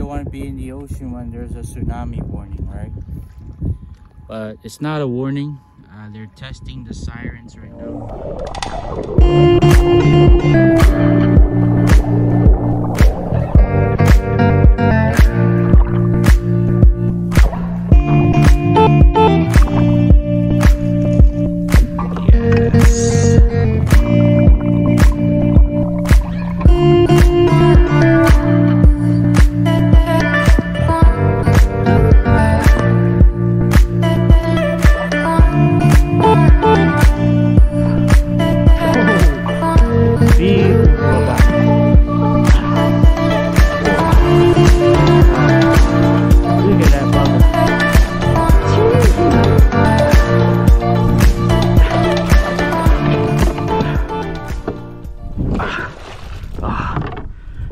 don't want to be in the ocean when there's a tsunami warning, right? But it's not a warning. They're testing the sirens right now.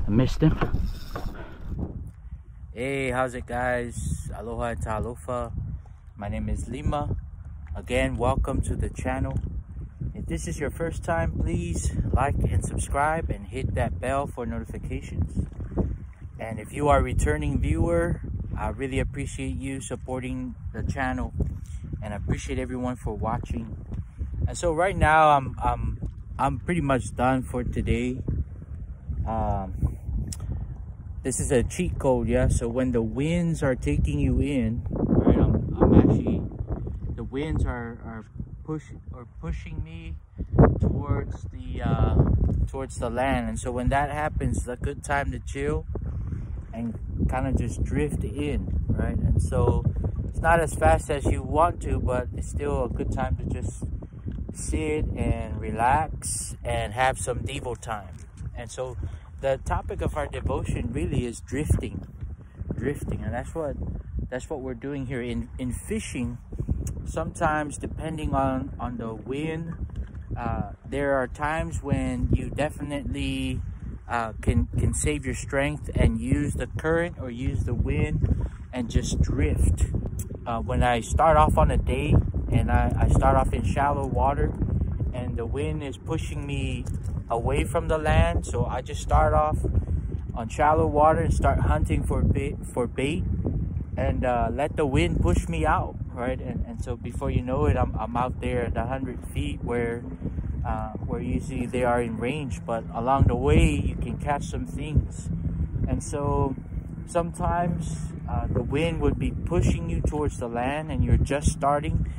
Missed him. Hey, how's it guys? Aloha and talofa. My name is Lima. Again, welcome to the channel. If this is your first time, please like and subscribe and hit that bell for notifications. And if you are a returning viewer, I really appreciate you supporting the channel, and I appreciate everyone for watching. And so right now I'm pretty much done for today. This is a cheat code, yeah. So when the winds are taking you in, right? I'm actually, the winds are pushing me towards the land, and so when that happens, it's a good time to chill and kind of just drift in, right? And so it's not as fast as you want to, but it's still a good time to just sit and relax and have some devo time. And so the topic of our devotion really is drifting, and that's what we're doing here in fishing. Sometimes, depending on the wind, there are times when you definitely can save your strength and use the current or use the wind and just drift. When I start off on a day and I start off in shallow water and the wind is pushing me away from the land, so I just start off on shallow water and start hunting for bait and let the wind push me out, right? And so before you know it, I'm out there at 100 feet where usually they are in range, but along the way you can catch some things. And so sometimes the wind would be pushing you towards the land and you're just starting.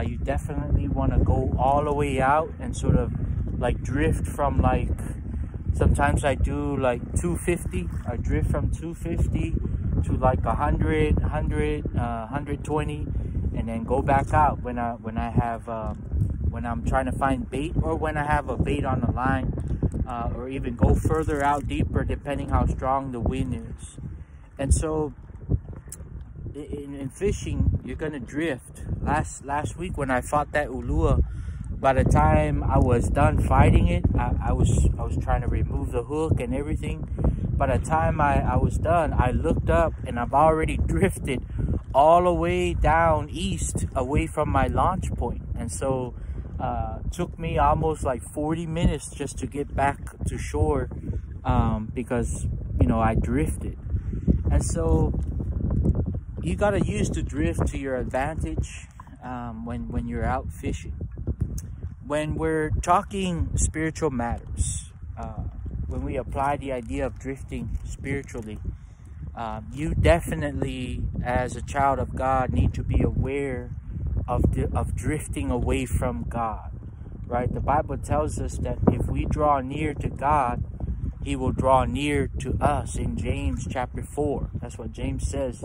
You definitely want to go all the way out and sort of like drift from, like, sometimes I do like 250. I drift from 250 to like 100, 120, and then go back out when I'm trying to find bait, or when I have a bait on the line, or even go further out deeper depending how strong the wind is. And so in fishing, you're gonna drift. Last week when I fought that ulua, by the time I was done fighting it, I was trying to remove the hook and everything. By the time I was done, I looked up and I've already drifted all the way down east away from my launch point. And so took me almost like 40 minutes just to get back to shore, because, you know, I drifted. And so you got to use the drift to your advantage when you're out fishing. When we're talking spiritual matters, when we apply the idea of drifting spiritually, you definitely, as a child of God, need to be aware of drifting away from God, right? The Bible tells us that if we draw near to God, He will draw near to us in James chapter 4. That's what James says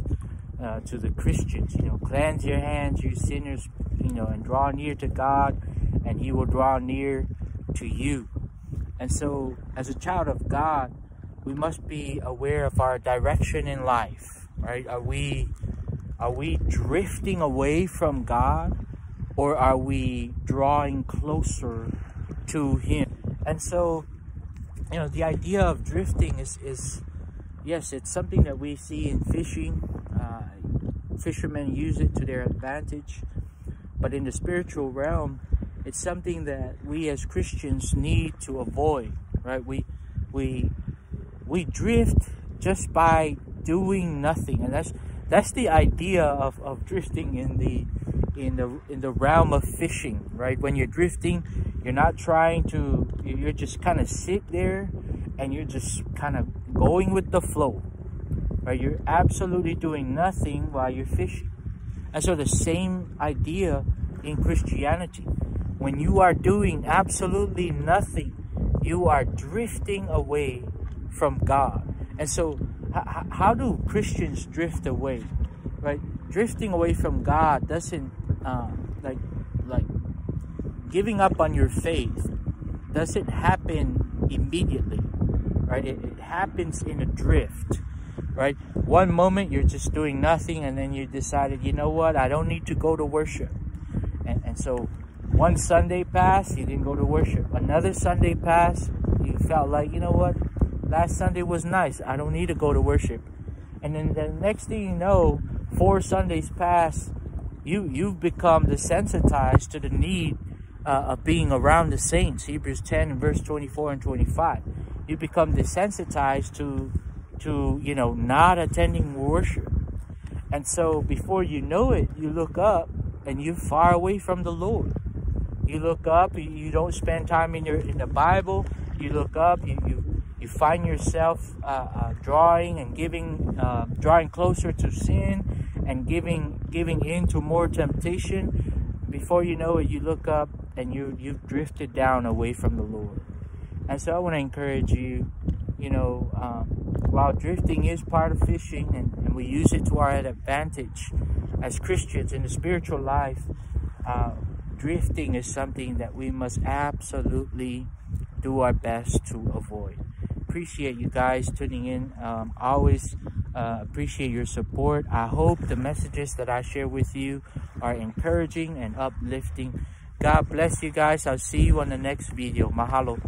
to the Christians. You know, cleanse your hands, you sinners, you know, and draw near to God, and He will draw near to you. And so, as a child of God, we must be aware of our direction in life, right? Are we drifting away from God, or are we drawing closer to Him? And so, you know, the idea of drifting is yes, it's something that we see in fishing. Fishermen use it to their advantage, but in the spiritual realm, it's something that we as Christians need to avoid, right? We drift just by doing nothing. And that's the idea of drifting in the realm of fishing, right? When you're drifting, you're not trying to, you're just kind of sit there and you're just kind of going with the flow, right? You're absolutely doing nothing while you're fishing. And so the same idea in Christianity. When you are doing absolutely nothing, you are drifting away from God. And so how do Christians drift away, right? Drifting away from God doesn't like giving up on your faith doesn't happen immediately, right? It happens in a drift, right? One moment you're just doing nothing, and then you decided, you know what, I don't need to go to worship. And so one Sunday passed, you didn't go to worship. Another Sunday passed, you felt like, you know what, last Sunday was nice, I don't need to go to worship. And then the next thing you know, 4 Sundays pass, you've become desensitized to the need of being around the saints. Hebrews 10 and verse 24 and 25. You become desensitized to you know, not attending worship. And so before you know it, you look up and you're far away from the Lord. You look up, you don't spend time in the Bible. You look up, you find yourself drawing and giving, drawing closer to sin and giving in to more temptation. Before you know it, you look up and you've drifted down away from the Lord. And so I want to encourage you, you know, while drifting is part of fishing, and we use it to our advantage as Christians in the spiritual life, drifting is something that we must absolutely do our best to avoid. Appreciate you guys tuning in. Always appreciate your support. I hope the messages that I share with you are encouraging and uplifting. God bless you guys. I'll see you on the next video. Mahalo.